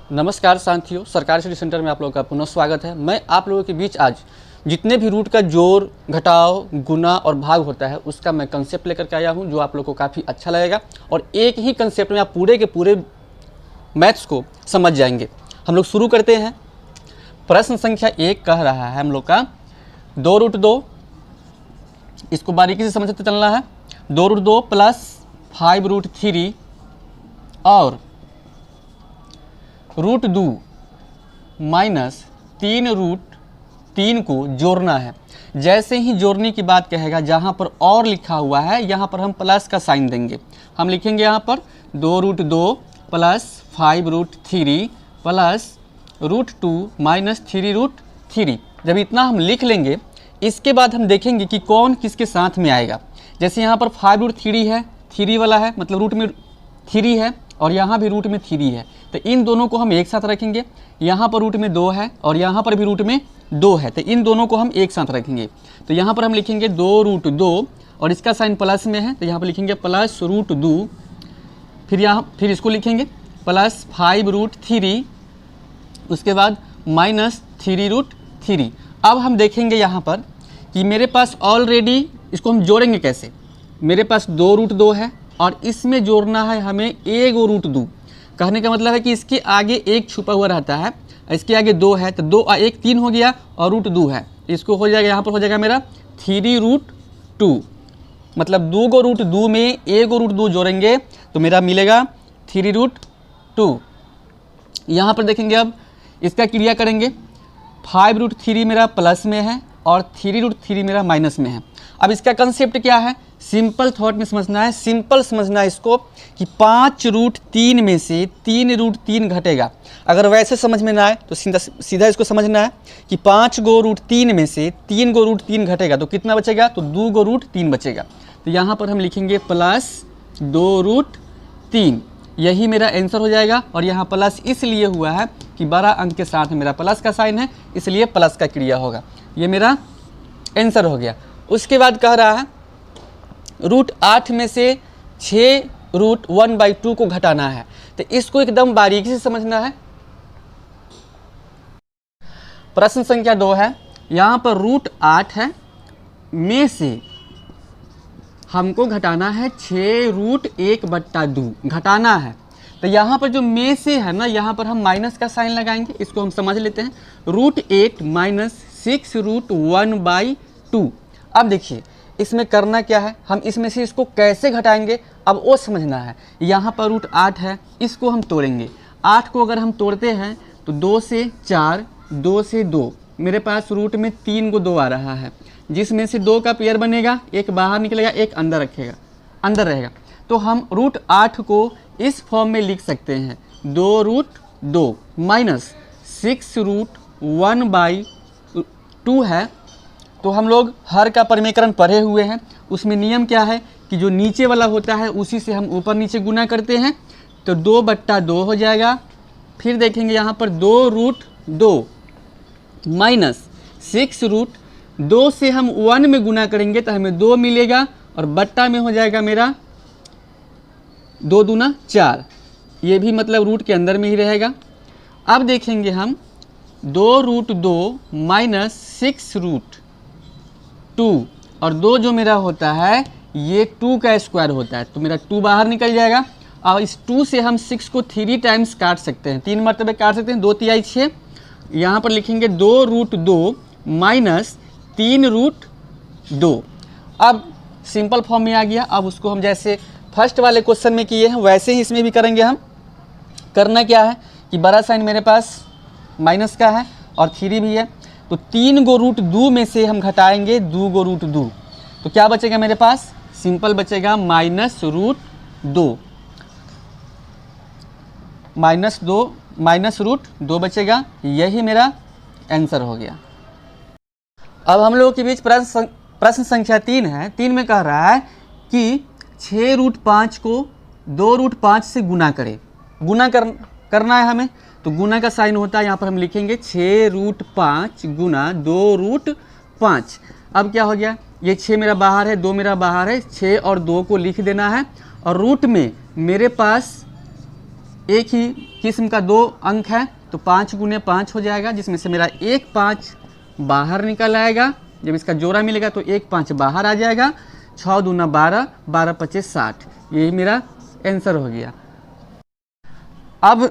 नमस्कार साथियों, सरकारी स्टडी सेंटर में आप लोगों का पुनः स्वागत है। मैं आप लोगों के बीच आज जितने भी रूट का जोड़, घटाव, गुना और भाग होता है उसका मैं कंसेप्ट लेकर के आया हूं, जो आप लोगों को काफ़ी अच्छा लगेगा और एक ही कंसेप्ट में आप पूरे के पूरे मैथ्स को समझ जाएंगे। हम लोग शुरू करते हैं। प्रश्न संख्या 1 कह रहा है हम लोग का 2√2, इसको बारीकी से समझते चलना है। 2√2 प्लस 5√3 और √2 माइनस 3√3 को जोड़ना है। जैसे ही जोड़ने की बात कहेगा, जहाँ पर और लिखा हुआ है यहाँ पर हम प्लस का साइन देंगे। हम लिखेंगे यहाँ पर 2√2 प्लस 5√3 प्लस √2 माइनस 3√3। जब इतना हम लिख लेंगे, इसके बाद हम देखेंगे कि कौन किसके साथ में आएगा। जैसे यहाँ पर 5√3 है, 3 वाला है, मतलब रूट में 3 है और यहाँ भी रूट में 3 है, तो इन दोनों को हम एक साथ रखेंगे। यहाँ पर रूट में 2 है और यहाँ पर भी रूट में 2 है, तो इन दोनों को हम एक साथ रखेंगे। तो यहाँ पर हम लिखेंगे 2√2 और इसका साइन प्लस में है, तो यहाँ पर लिखेंगे प्लस √2। फिर इसको लिखेंगे प्लस 5√3, उसके बाद माइनस 3√3। अब हम देखेंगे यहाँ पर कि मेरे पास ऑलरेडी, इसको हम जोड़ेंगे कैसे। मेरे पास 2√2 है और इसमें जोड़ना है हमें 1√2। कहने का मतलब है कि इसके आगे 1 छुपा हुआ रहता है, इसके आगे 2 है, तो 2 1 3 हो गया और √2 है, इसको हो जाएगा, यहाँ पर हो जाएगा मेरा 3√2। मतलब 2 को √2 में 1√2 जोड़ेंगे तो मेरा मिलेगा 3√2। यहाँ पर देखेंगे, अब इसका क्रिया करेंगे। 5√3 मेरा प्लस में है और 3√3 मेरा माइनस में है। अब इसका कंसेप्ट क्या है, सिंपल थॉट में समझना है, सिंपल समझना है इसको कि 5√3 में से 3√3 घटेगा। अगर वैसे समझ में ना आए तो सीधा इसको समझना है कि 5 गो √3 में से 3 गो √3 घटेगा तो कितना बचेगा, तो 2 गो √3 बचेगा। तो यहाँ पर हम लिखेंगे प्लस 2√3, यही मेरा आंसर हो जाएगा। और यहाँ प्लस इसलिए हुआ है कि बड़ा अंक के साथ मेरा प्लस का साइन है, इसलिए प्लस का क्रिया होगा। ये मेरा आंसर हो गया। उसके बाद कह रहा है √8 में से 6√1/2 को घटाना है, तो इसको एकदम बारीकी से समझना है। प्रश्न संख्या 2 है, यहाँ पर √8 है, में से हमको घटाना है 6√1/2 घटाना है। तो यहाँ पर जो में से है ना, यहाँ पर हम माइनस का साइन लगाएंगे, इसको हम समझ लेते हैं। √8 माइनस 6√1/2। अब देखिए इसमें करना क्या है, हम इसमें से इसको कैसे घटाएंगे अब वो समझना है। यहाँ पर √8 है, इसको हम तोड़ेंगे। 8 को अगर हम तोड़ते हैं तो 2 से 4, 2 से 2, मेरे पास रूट में 3 को 2 आ रहा है, जिसमें से 2 का पेयर बनेगा, एक बाहर निकलेगा, एक अंदर रहेगा। तो हम √8 को इस फॉर्म में लिख सकते हैं, 2√2 माइनस 6√1/2 है। तो हम लोग हर का परिमेकरण पढ़े हुए हैं, उसमें नियम क्या है कि जो नीचे वाला होता है उसी से हम ऊपर नीचे गुना करते हैं, तो 2/2 हो जाएगा। फिर देखेंगे यहाँ पर 2√2 माइनस 6√2 से हम 1 में गुना करेंगे तो हमें 2 मिलेगा और बट्टा में हो जाएगा मेरा 2 दूना 4, ये भी मतलब रूट के अंदर में ही रहेगा। अब देखेंगे हम 2√2 माइनस 6√2 और 2 जो मेरा होता है ये 2 का स्क्वायर होता है, तो मेरा 2 बाहर निकल जाएगा। और इस 2 से हम 6 को 3 टाइम्स काट सकते हैं, 3 मरतबे काट सकते हैं, 2 तिहाई 6। यहाँ पर लिखेंगे 2√2 माइनस 3√2। अब सिंपल फॉर्म में आ गया। अब उसको हम जैसे फर्स्ट वाले क्वेश्चन में किए हैं वैसे ही इसमें भी करेंगे। हम करना क्या है कि बड़ा साइन मेरे पास माइनस का है और 3 भी है, तो 3 गो √2 में से हम घटाएंगे 2 गो √2, तो क्या बचेगा मेरे पास, सिंपल बचेगा -√2, -√2 बचेगा। यही मेरा आंसर हो गया। अब हम लोगों के बीच प्रश्न संख्या 3 है। 3 में कह रहा है कि 6√5 को 2√5 से गुना करें। करना है हमें, तो गुना का साइन होता है, यहाँ पर हम लिखेंगे 6√5 गुना 2√5। अब क्या हो गया, ये 6 मेरा बाहर है, 2 मेरा बाहर है, 6 और 2 को लिख देना है और रूट में मेरे पास एक ही किस्म का 2 अंक है तो 5 गुने 5 हो जाएगा, जिसमें से मेरा 1 5 बाहर निकल आएगा। जब इसका जोड़ा मिलेगा तो 1 5 बाहर आ जाएगा। 6 दूना 12, 12 25 60, यही मेरा आंसर हो गया। अब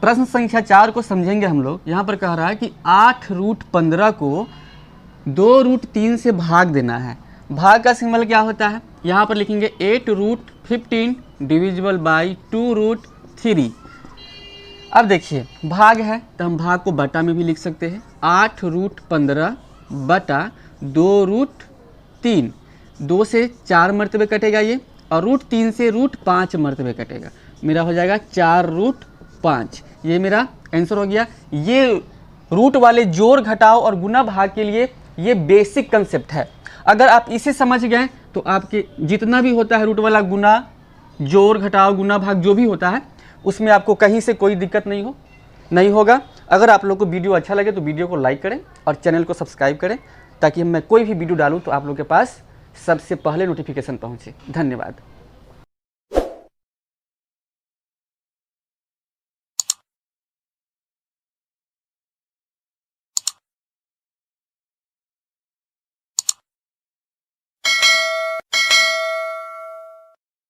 प्रश्न संख्या 4 को समझेंगे हम लोग। यहाँ पर कह रहा है कि 8 रूट 15 को 2 रूट 3 से भाग देना है। भाग का सिंबल क्या होता है? यहाँ पर लिखेंगे 8 रूट 15 डिविजिबल बाई 2 रूट 3। अब देखिए भाग है तो हम भाग को बटा में भी लिख सकते हैं। 8 रूट 15 बटा 2 रूट 3, 2 से 4 मरतबे कटेगा ये, और रूट 3 से रूट 5 मरतबे कटेगा। मेरा हो जाएगा 4 रूट 5। ये मेरा आंसर हो गया। ये रूट वाले जोड़ घटाव और गुना भाग के लिए ये बेसिक कंसेप्ट है। अगर आप इसे समझ गए तो आपके जितना भी होता है रूट वाला गुना, जोड़ घटाव, गुना भाग जो भी होता है, उसमें आपको कहीं से कोई दिक्कत नहीं होगा। अगर आप लोग को वीडियो अच्छा लगे तो वीडियो को लाइक करें और चैनल को सब्सक्राइब करें, ताकि मैं कोई भी वीडियो डालूँ तो आप लोग के पास सबसे पहले नोटिफिकेशन पहुँचे। धन्यवाद।